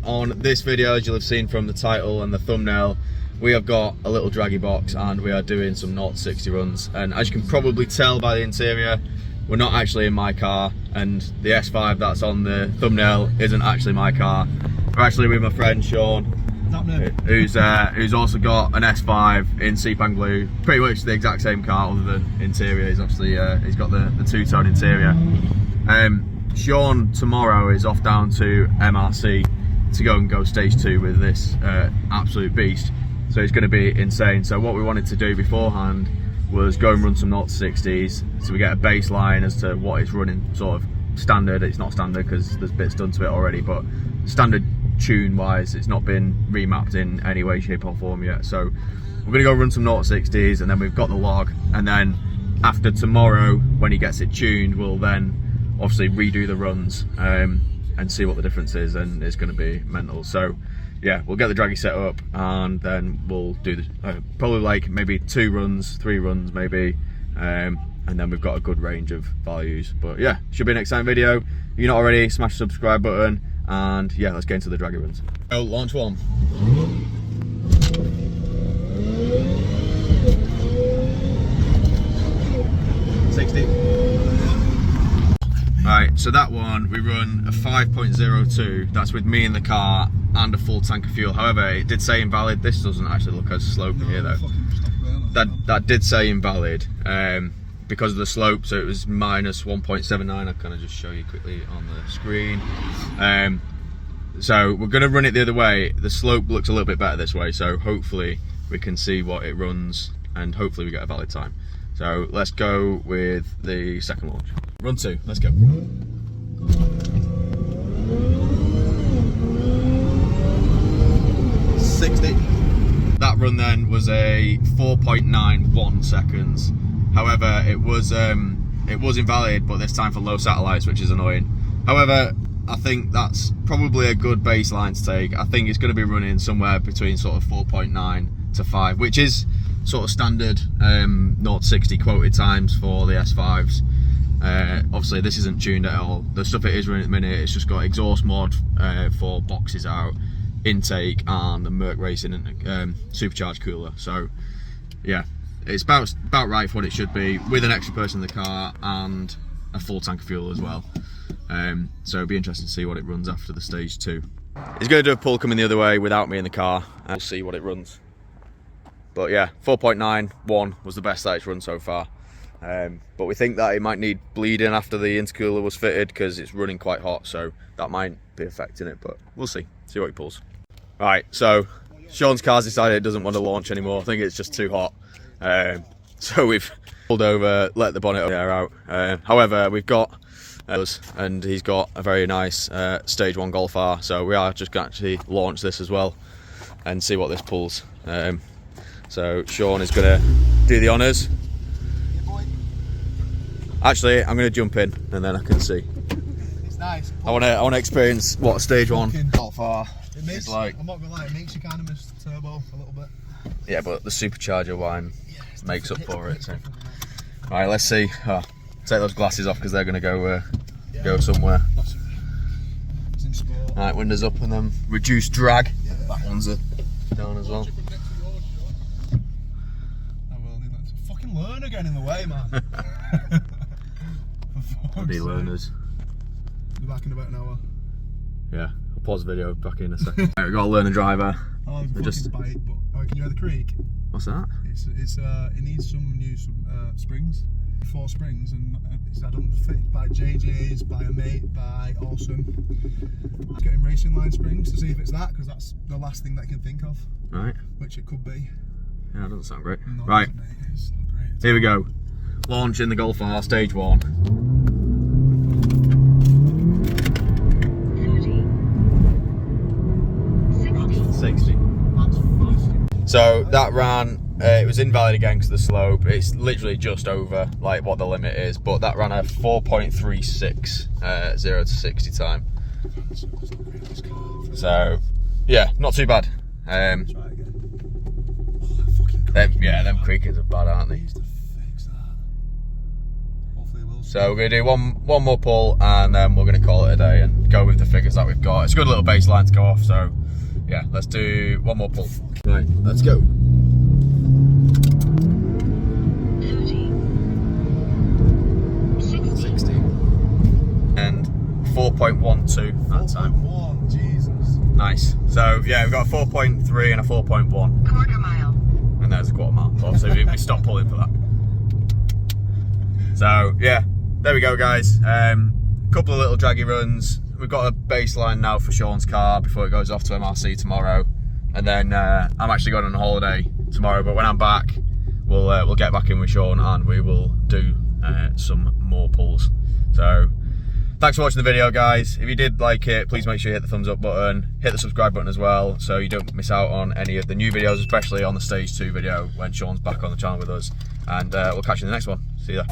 On this video, as you'll have seen from the title and the thumbnail, we have got a little draggy box and we are doing some 0-60 runs. And as you can probably tell by the interior, we're not actually in my car, and the S5 that's on the thumbnail isn't actually my car. We're actually with my friend Shaun, who's also got an S5 in Sepang Blue, pretty much the exact same car other than interior. He's obviously he's got the two-tone interior. Shaun tomorrow is off down to MRC to go stage 2 with this absolute beast, so it's going to be insane. So what we wanted to do beforehand was go and run some 0-60s so we get a baseline as to what it's running sort of standard. It's not standard because there's bits done to it already, but standard tune wise it's not been remapped in any way, shape or form yet. So we're going to go run some 0-60s and then we've got the log, and then after tomorrow when he gets it tuned we'll then obviously redo the runs and see what the difference is, and it's going to be mental. So yeah, we'll get the draggy set up and then we'll do the probably like maybe 2 runs, 3 runs maybe, and then we've got a good range of values. But yeah, should be an exciting video. If you're not already, smash the subscribe button, and yeah, let's get into the draggy runs. Oh, launch 1. Right, so that one we run a 5.02. That's with me in the car and a full tank of fuel. However, it did say invalid. This doesn't actually look as slopey here though. That did say invalid because of the slope, so it was minus 1.79. I'll kind of just show you quickly on the screen. So we're going to run it the other way. The slope looks a little bit better this way, so hopefully we can see what it runs and hopefully we get a valid time. So let's go with the second launch. Run 2, let's go. 60. That run then was a 4.91 seconds. However, it was invalid, but this time for low satellites, which is annoying. However, I think that's probably a good baseline to take. I think it's going to be running somewhere between sort of 4.9 to 5, which is sort of standard 0-60 quoted times for the S5s. Obviously this isn't tuned at all. The stuff it is running at the minute, it's just got exhaust mod for boxes out, intake, and the Merc Racing and supercharged cooler. So yeah, it's about right for what it should be, with an extra person in the car and a full tank of fuel as well. So it'll be interesting to see what it runs after the stage 2. He's going to do a pull coming the other way without me in the car, and we'll see what it runs. But yeah, 4.91 was the best that it's run so far. But we think that it might need bleeding after the intercooler was fitted because it's running quite hot, so that might be affecting it, but we'll see what he pulls. Right, so Shaun's car's decided it doesn't want to launch anymore. I think it's just too hot. So we've pulled over, let the bonnet air out. However, we've got and he's got a very nice stage 1 Golf R, so we are just going to actually launch this as well and see what this pulls. So Shaun is going to do the honours. Actually, I'm going to jump in and then I can see. It's nice. I want to experience what stage 1 Golf R is like. I'm not going to lie, it makes you kind of miss the turbo a little bit. Yeah, but the supercharger wine makes up for it. So. Right, let's see. Oh, take those glasses off because they're going to go somewhere. Right, windows up and then reduce drag. Yeah. That one's down as well. Fucking learn again in the way, man. Bloody learners. Be back in about an hour. Yeah, I'll pause the video, back in a second. Right, we've got a learner driver. Oh, just bite, but can you hear the creak? What's that? It needs some new springs. 4 springs, and it's had them fitted by JJ's, by a mate, by Awesome. Getting racing line springs to see if it's that, because that's the last thing that I can think of. Right. Which it could be. Yeah, it doesn't sound great. No, right. It's not great. Here we go. Launch in the Golf R, stage 1. 60. That's fast. So that ran, it was invalid again because of the slope. It's literally just over like what the limit is, but that ran a 4.36 0 to 60 time. So yeah, not too bad. Try again. Oh, yeah, them creakers are bad, aren't they? So we're going to do one more pull, and then we're going to call it a day and go with the figures that we've got. It's a good little baseline to go off, so yeah, let's do one more pull. Right, let's go. 60. And 4.12 that time. 4.1, Jesus. Nice. So yeah, we've got a 4.3 and a 4.1. Quarter mile. And there's a quarter mile. Obviously we stopped pulling for that. So yeah, there we go, guys. Couple of little draggy runs. We've got a baseline now for Shaun's car before it goes off to MRC tomorrow. And then I'm actually going on holiday tomorrow, but when I'm back, we'll get back in with Shaun and we will do some more pulls. So thanks for watching the video, guys. If you did like it, please make sure you hit the thumbs up button, hit the subscribe button as well, so you don't miss out on any of the new videos, especially on the stage 2 video when Shaun's back on the channel with us. And we'll catch you in the next one. See ya.